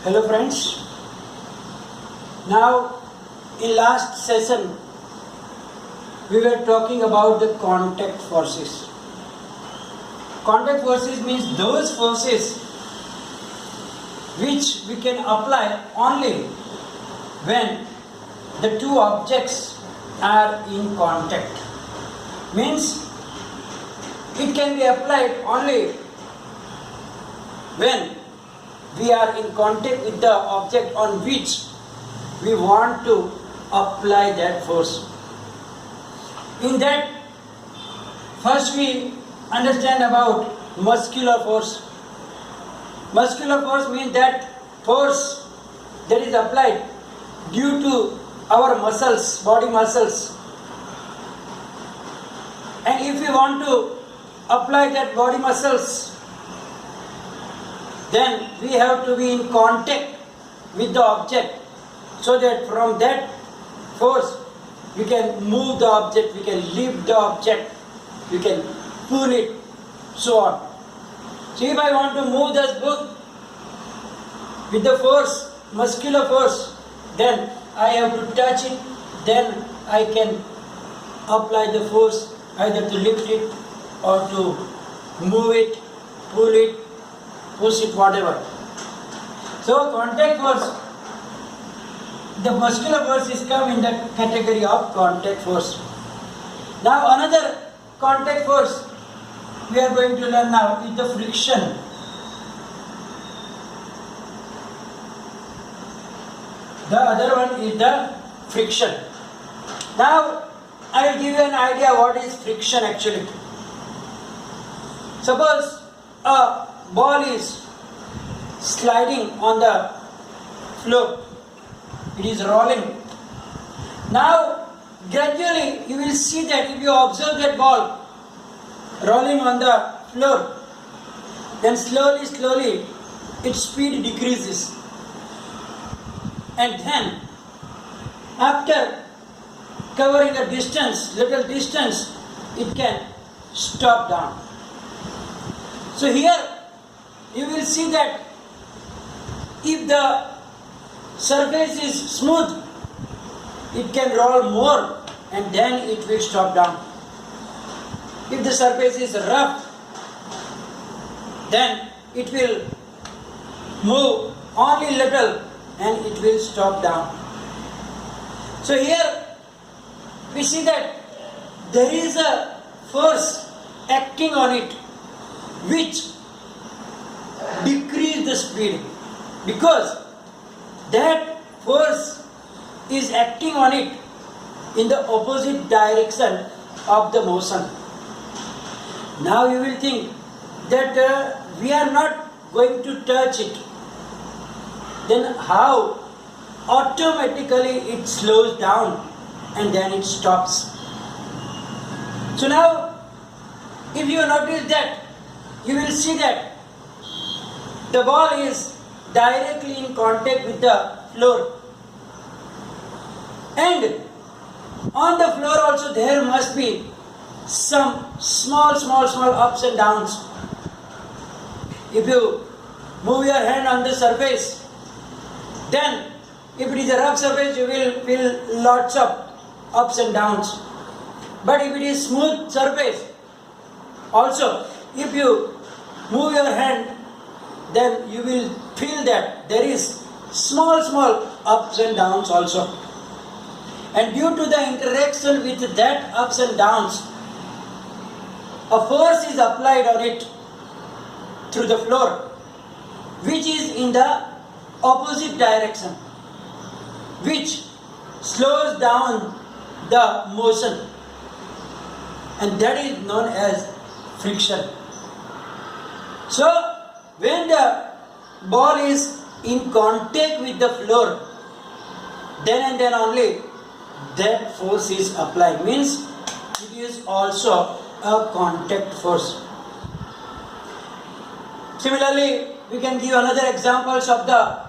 Hello friends. Now in last session we were talking about the contact forces. Contact forces means those forces which we can apply only when the two objects are in contact. Means it can be applied only when we are in contact with the object on which we want to apply that force. In that, first we understand about muscular force. Muscular force means that force that is applied due to our muscles, body muscles. And if we want to apply that body muscles, then we have to be in contact with the object so that from that force we can move the object, we can lift the object, we can pull it, so on. So if I want to move this book with the force, muscular force, then I have to touch it, then I can apply the force either to lift it or to move it, pull it, push it, whatever. So contact force, the muscular force is come in the category of contact force. Now another contact force we are going to learn now is the friction. The other one is the friction. Now I will give you an idea what is friction actually. Suppose a ball is sliding on the floor. It is rolling. Now, gradually you will see that if you observe that ball rolling on the floor, then slowly its speed decreases. And then, after covering a distance, little distance, it can stop down. So here, you will see that if the surface is smooth, it can roll more and then it will stop down. If the surface is rough, then it will move only little and it will stop down. So here we see that there is a force acting on it which decrease the speed, because that force is acting on it in the opposite direction of the motion. Now you will think that we are not going to touch it. Then how automatically it slows down and then it stops. So now if you notice that, you will see that the ball is directly in contact with the floor. And on the floor also there must be some small ups and downs. If you move your hand on the surface, then if it is a rough surface you will feel lots of ups and downs. But if it is smooth surface, also if you move your hand, then you will feel that there is small ups and downs also. And due to the interaction with that ups and downs, a force is applied on it through the floor, which is in the opposite direction, which slows down the motion, and that is known as friction. So when the ball is in contact with the floor, then and then only that force is applied. Means it is also a contact force. Similarly, we can give another examples of the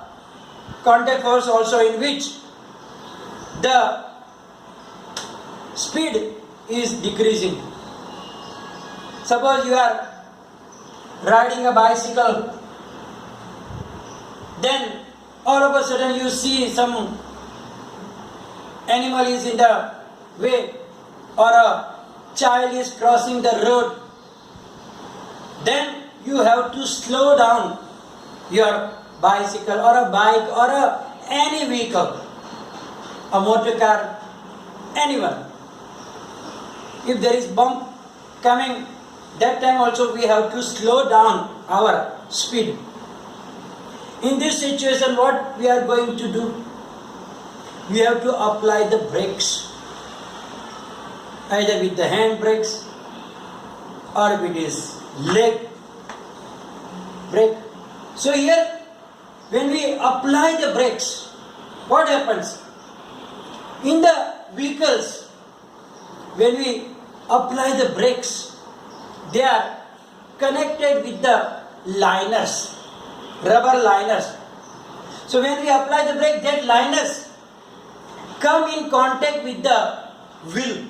contact force also, in which the speed is decreasing. Suppose you are riding a bicycle, then all of a sudden you see some animal is in the way or a child is crossing the road, then you have to slow down your bicycle or a bike or any vehicle, a motor car, anyone. If there is bump coming, that time also we have to slow down our speed. In this situation, what we are going to do? We have to apply the brakes, either with the hand brakes or with his leg brake. So here, when we apply the brakes, what happens? In the vehicles, when we apply the brakes, they are connected with the liners, rubber liners. So when we apply the brake, that liners come in contact with the wheel,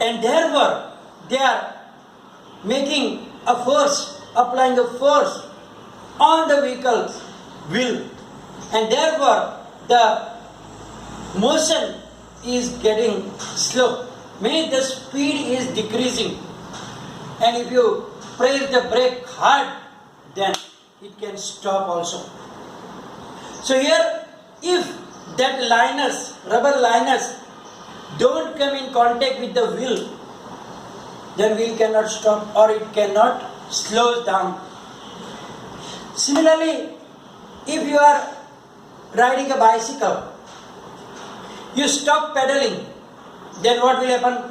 and therefore they are making a force, applying a force on the vehicle's wheel, and therefore the motion is getting slow, means the speed is decreasing, and if you press the brake hard, then it can stop also. So here, if that liners, rubber liners, don't come in contact with the wheel, then wheel cannot stop or it cannot slow down. Similarly, if you are riding a bicycle, you stop pedaling, then what will happen?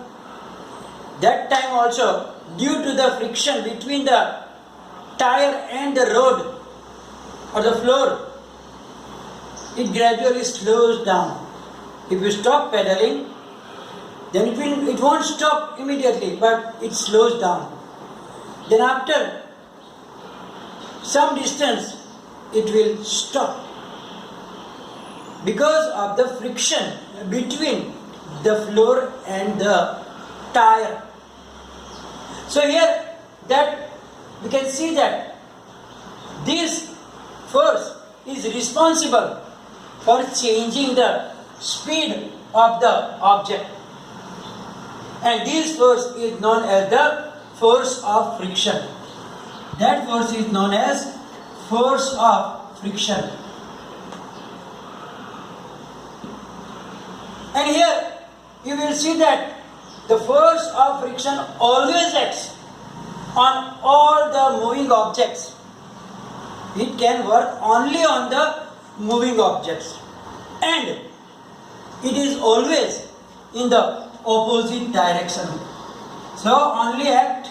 That time also, due to the friction between the tire and the road or the floor, it gradually slows down. If you stop pedaling, then it won't stop immediately, but it slows down. Then after some distance, it will stop because of the friction between the floor and the tire. So here, that we can see that this force is responsible for changing the speed of the object, and this force is known as the force of friction. That force is known as force of friction. And here you will see that the force of friction always acts on all the moving objects. It can work only on the moving objects, and it is always in the opposite direction. So only act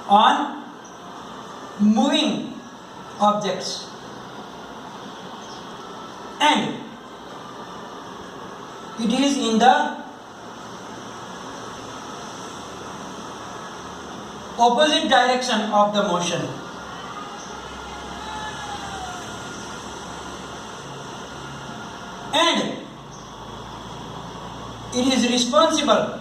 on moving objects, and it is in the opposite direction of the motion. And it is responsible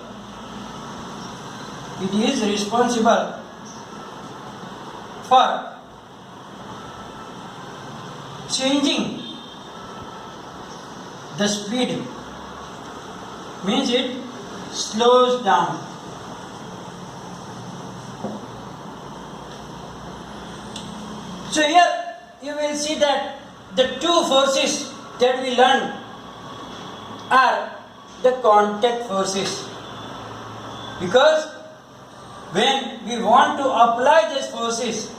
for changing the speed, means it slows down. So here you will see that the two forces that we learn are the contact forces, because when we want to apply these forces,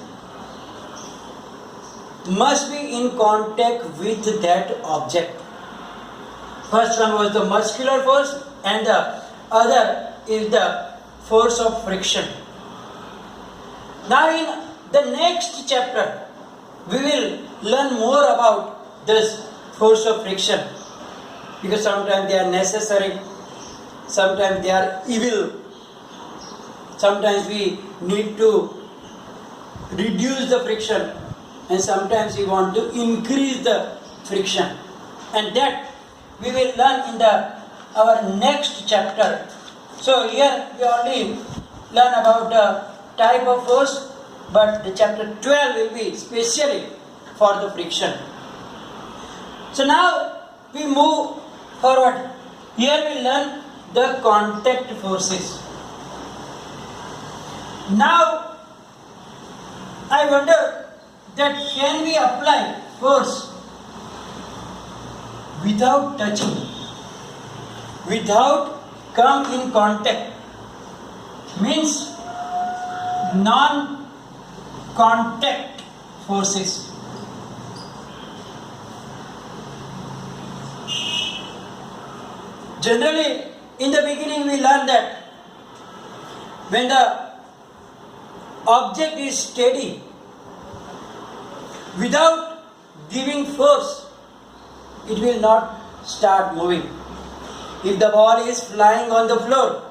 must be in contact with that object. First one was the muscular force, and the other is the force of friction. Now in the next chapter, we will learn more about this force of friction, because sometimes they are necessary, sometimes they are evil, sometimes we need to reduce the friction, and sometimes we want to increase the friction, and that we will learn in our next chapter. So here we only learn about the type of force but the chapter 12 will be specially for the friction. So now we move forward. Here we learn the contact forces. Now I wonder that can we apply force without touching, without come in contact, means non-contact forces. Generally, in the beginning we learn that when the object is steady, without giving force, it will not start moving. If the ball is flying on the floor,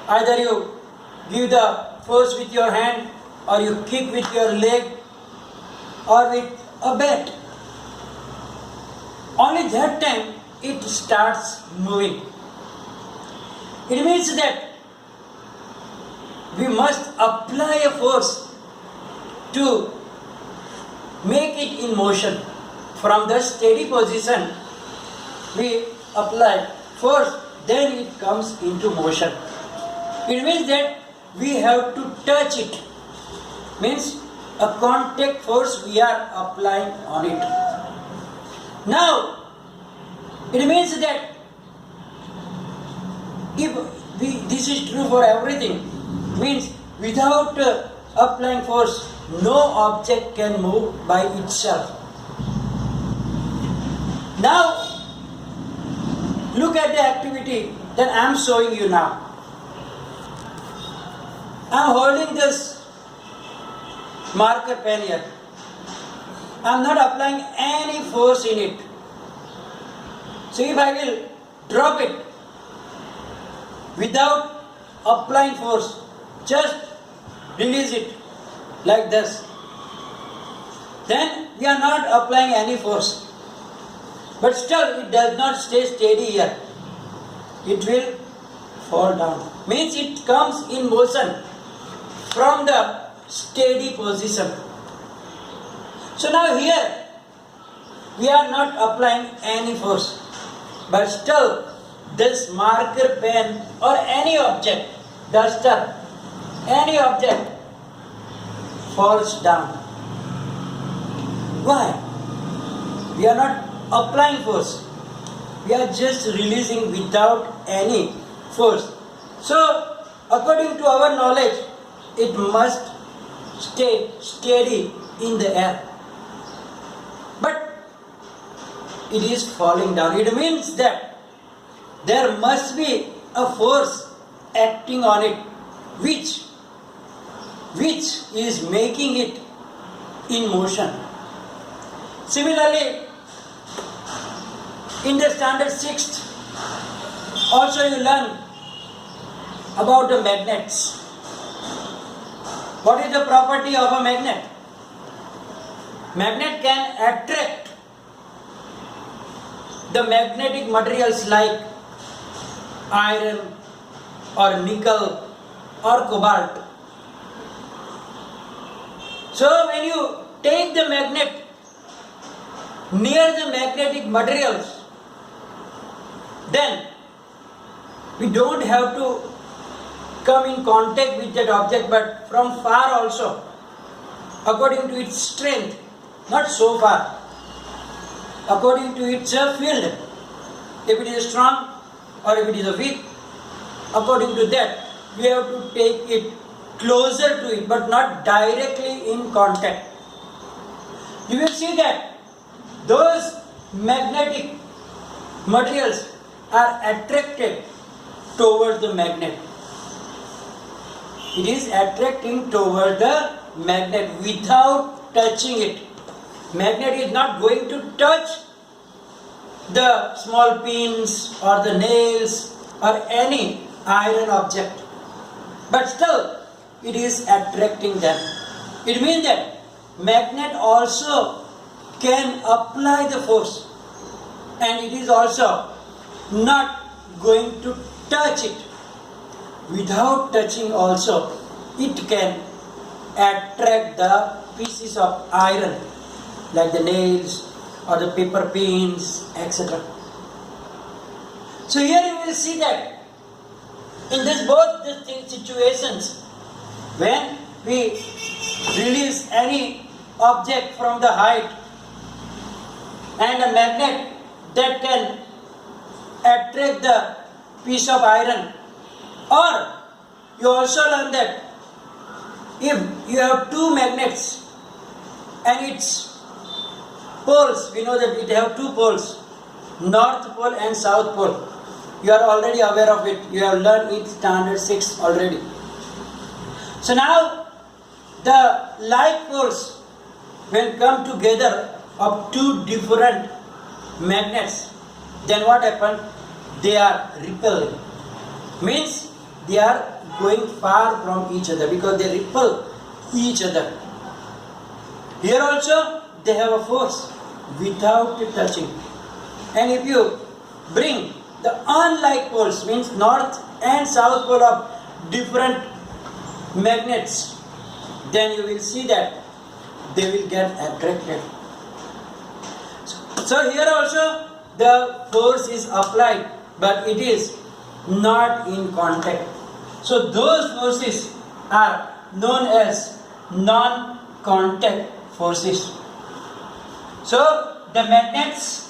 either you give the force with your hand, or you kick with your leg, or with a bat. Only that time it starts moving. It means that we must apply a force to make it in motion. From the steady position, we apply force, then it comes into motion. It means that we have to touch it. Means a contact force we are applying on it. Now, it means that if this is true for everything, means without applying force, no object can move by itself. Now, look at the activity that I am showing you now. I am holding this marker pen here. I am not applying any force in it. So if I will drop it without applying force, just release it like this, then we are not applying any force. But still it does not stay steady here. It will fall down. Means it comes in motion from the steady position. So now here we are not applying any force, but still this marker pen or any object, duster, any object falls down. Why? We are not applying force. We are just releasing without any force. So, according to our knowledge, it must stay steady in the air. But it is falling down. It means that there must be a force acting on it, which is making it in motion. Similarly, in the standard 6th, also you learn about the magnets. What is the property of a magnet? Magnet can attract the magnetic materials like iron or nickel or cobalt. So when you take the magnet near the magnetic materials, then we don't have to come in contact with that object, but from far also, according to its strength, not so far, according to its field. If it is strong or if it is weak, according to that, we have to take it closer to it, but not directly in contact. You will see that those magnetic materials are attracted towards the magnet. It is attracting toward the magnet without touching it. Magnet is not going to touch the small pins or the nails or any iron object, but still it is attracting them. It means that magnet also can apply the force, and it is also not going to touch it. Without touching also, it can attract the pieces of iron like the nails or the paper pins, etc. So here you will see that in both these situations, when we release any object from the height and a magnet that can attract the piece of iron, or you also learn that if you have two magnets and its poles, we know that it have two poles, north pole and south pole. You are already aware of it. You have learned it standard 6 already. So now the like poles when come together of two different magnets, then what happens? They are repelling. Means they are going far from each other because they repel each other. Here also they have a force without touching. And if you bring the unlike poles, means north and south pole of different magnets, then you will see that they will get attracted. So here also the force is applied, but it is not in contact. So those forces are known as non-contact forces. So the magnets,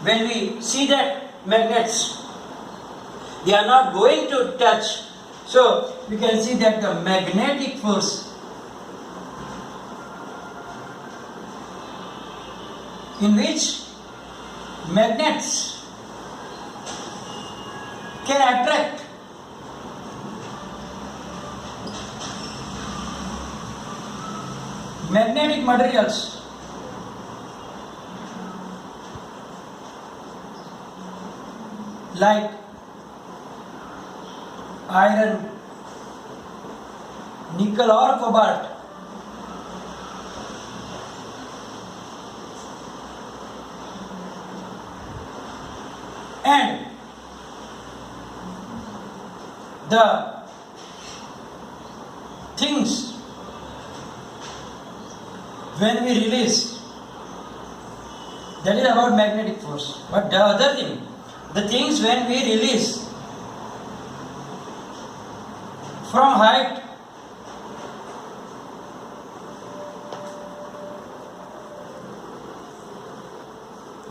when we see that magnets, they are not going to touch. So we can see that the magnetic force in which magnets can attract magnetic materials like iron, nickel or cobalt. And the things when we release, that is about magnetic force. But the other thing, the things when we release from height,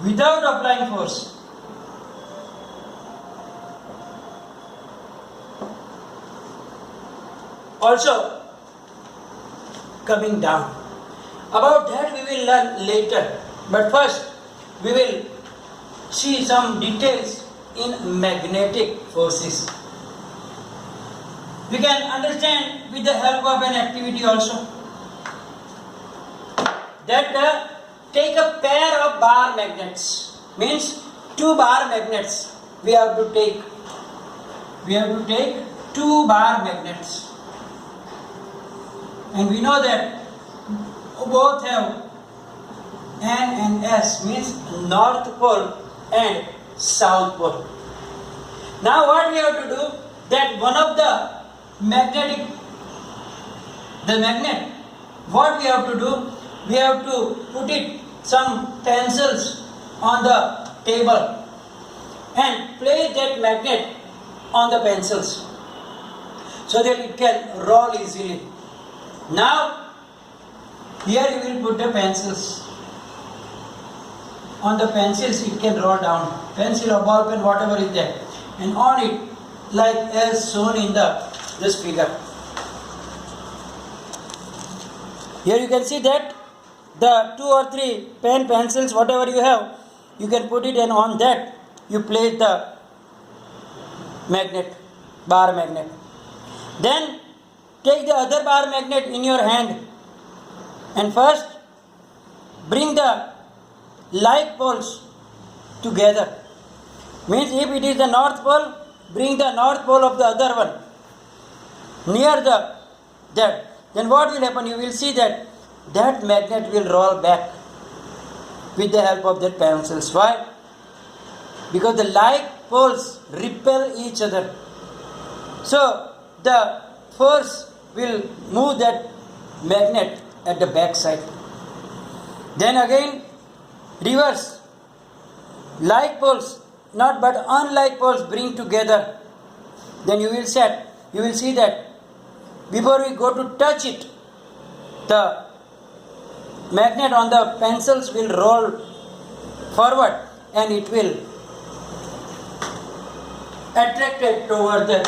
without applying force, also coming down. About that we will learn later. But first we will see some details in magnetic forces. We can understand with the help of an activity also that take a pair of bar magnets, means two bar magnets. We have to take two bar magnets, and we know that both have N and S, means north pole and south pole. Now what we have to do, that one of the magnet, what we have to do, we have to put it some pencils on the table and place that magnet on the pencils so that it can roll easily. Now here you will put the pencils. On the pencils it can roll down. Pencil or ball pen, whatever is there. And on it, like as shown in this figure. Here you can see that the 2 or 3 pen, pencils, whatever you have, you can put it, and on that you place the magnet, bar magnet. Then take the other bar magnet in your hand and first bring the like poles together. Means if it is the north pole, bring the north pole of the other one near that. Then what will happen? You will see that magnet will roll back with the help of that pencils. Why? Because the like poles repel each other. So the force will move that magnet at the back side. Then again reverse, like poles, not but unlike poles bring together. Then you will see that before we go to touch it, the magnet on the pencils will roll forward and it will attract it toward that.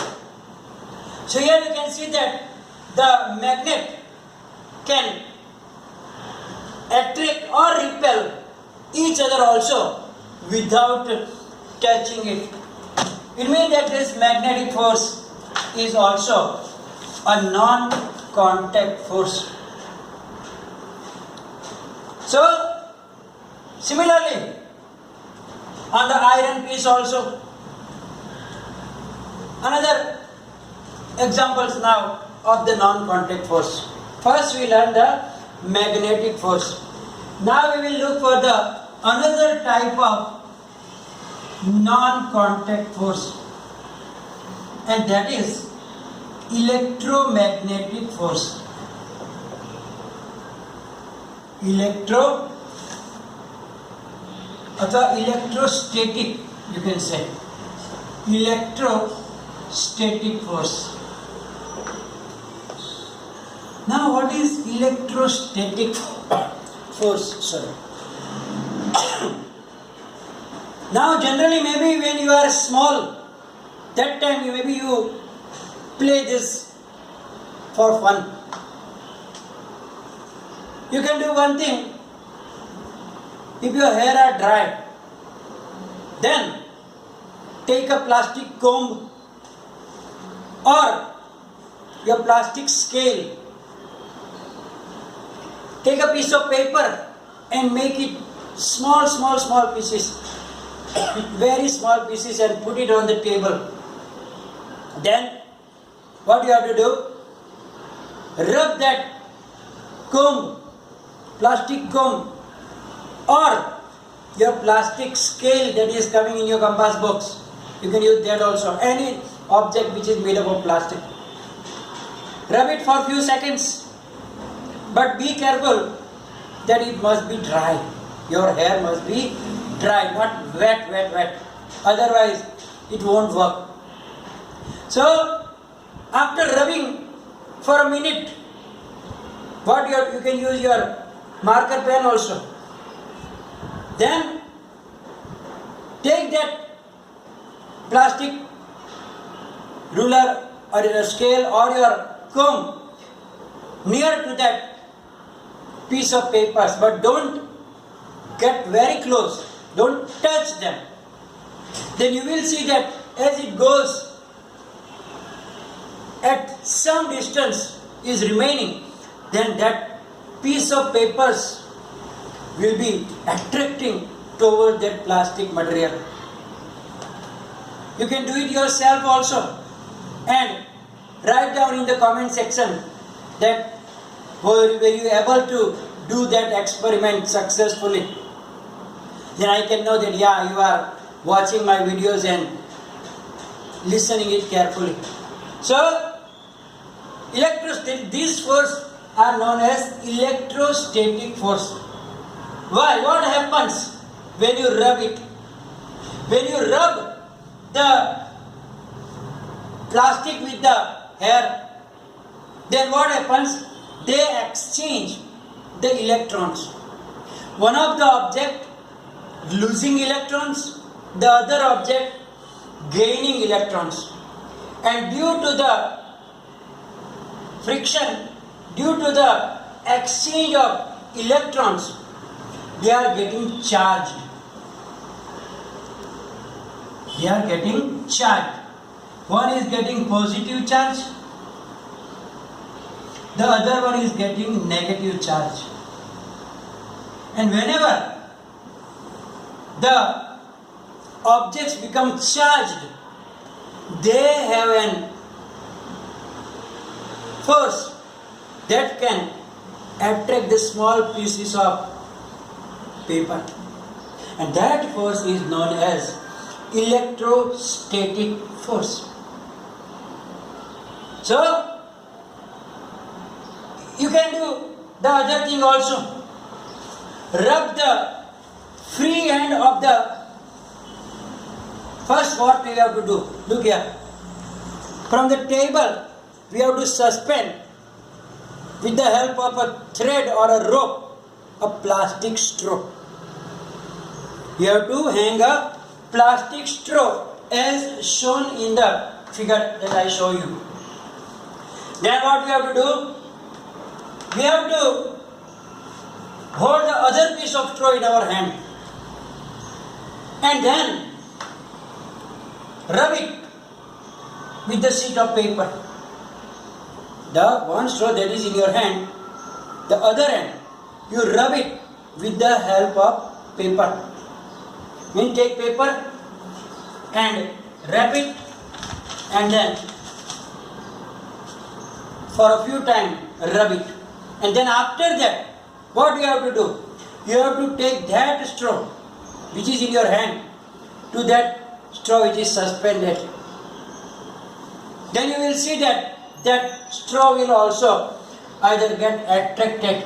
So here you can see that the magnet can attract or repel each other also without touching it. It means that this magnetic force is also a non-contact force. So similarly on the iron piece also, another examples now of the non-contact force. First we learn the magnetic force. Now we will look for the another type of non-contact force, and that is electromagnetic force. Electrostatic, you can say. Electrostatic force. Now what is electrostatic force? Sorry. Now generally maybe when you are small, that time maybe you play this for fun. You can do one thing. If your hair are dry, then take a plastic comb or your plastic scale. Take a piece of paper and make it small pieces, very small pieces, and put it on the table. Then what you have to do? Rub that comb, plastic comb, or your plastic scale that is coming in your compass box. You can use that also. Any object which is made up of plastic. Rub it for a few seconds. But be careful that it must be dry. Your hair must be dry, not wet. Otherwise, it won't work. So, after rubbing for a minute, you can use your marker pen also. Then, take that plastic ruler or your scale or your comb near to that piece of papers, but don't get very close, don't touch them. Then you will see that as it goes at some distance is remaining, then that piece of papers will be attracting toward that plastic material. You can do it yourself also and write down in the comment section that were you able to do that experiment successfully. Then I can know that you are watching my videos and listening it carefully. So these forces are known as electrostatic force. Why? What happens when you rub it? When you rub the plastic with the hair, then what happens? They exchange the electrons. One of the object losing electrons, the other object gaining electrons. And due to the friction, due to the exchange of electrons, they are getting charged. They are getting charged. One is getting positive charge, the other one is getting negative charge. And whenever the objects become charged, they have an force that can attract the small pieces of paper. And that force is known as electrostatic force. So, You can do the other thing also. Rub the free end of the, first what we have to do, look here. From the table, we have to suspend with the help of a thread or a rope, a plastic straw. You have to hang a plastic straw as shown in the figure that I show you. Then what we have to do? We have to hold the other piece of straw in our hand and then rub it with the sheet of paper. The one straw that is in your hand, the other end, you rub it with the help of paper. Mean take paper and wrap it and then for a few times rub it. And then after that, what you have to do? You have to take that straw which is in your hand to that straw which is suspended. Then you will see that that straw will also either get attracted,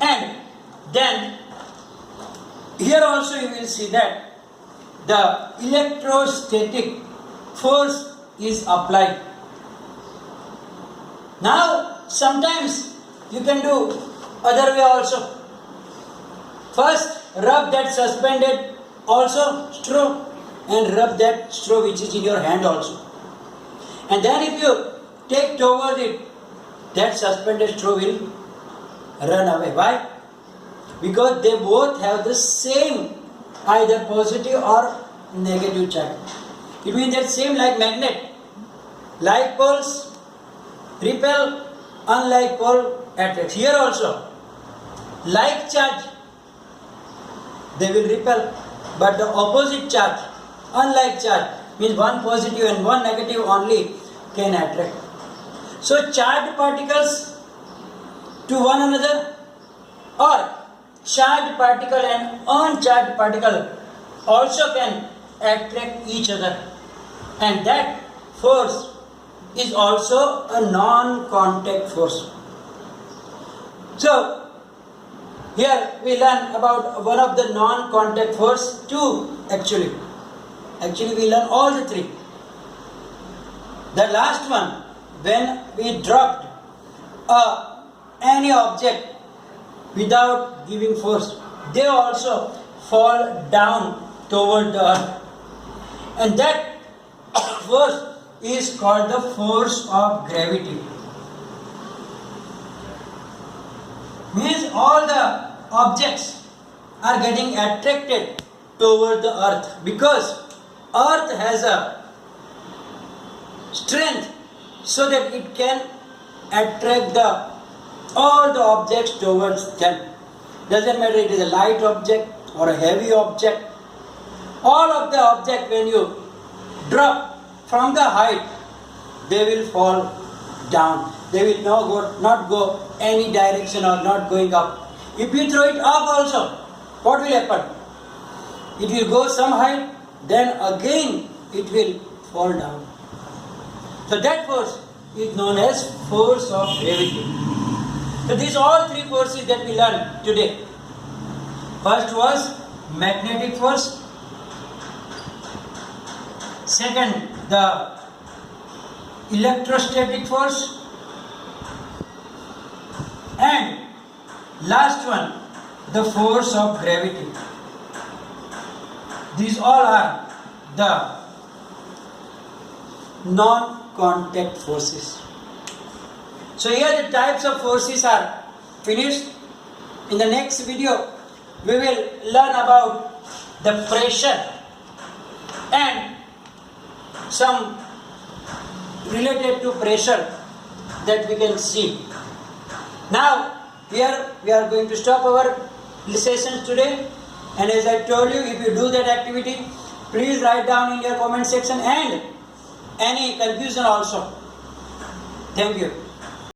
and then here also you will see that the electrostatic force is applied. Now sometimes you can do other way also. First rub that suspended also straw and rub that straw which is in your hand also. And then if you take towards it, that suspended straw will run away. Why? Because they both have the same either positive or negative charge. It means that same like magnet. Like poles repel, unlike pole attracts. Here also, like charge, they will repel, but the opposite charge, unlike charge, means one positive and one negative only can attract. So charged particles to one another, or charged particle and uncharged particle also can attract each other, and that force is also a non-contact force. So here we learn about one of the non-contact force, two actually. Actually we learn all the three. The last one, when we dropped any object without giving force, they also fall down toward the earth. And that force is called the force of gravity. Means all the objects are getting attracted toward the earth because earth has a strength so that it can attract all the objects towards them. Doesn't matter it is a light object or a heavy object. All of the object when you drop from the height, they will fall down. They will not go any direction or not going up. If you throw it up also, what will happen? It will go some height, then again it will fall down. So that force is known as force of gravity. So these all three forces that we learned today. First was magnetic force. Second, the electrostatic force. And last one, the force of gravity. These all are the non-contact forces. So here the types of forces are finished. In the next video, we will learn about the pressure and some related to pressure that we can see. Now, here we are going to stop our sessions today, and as I told you, if you do that activity, please write down in your comment section and any confusion also. Thank you.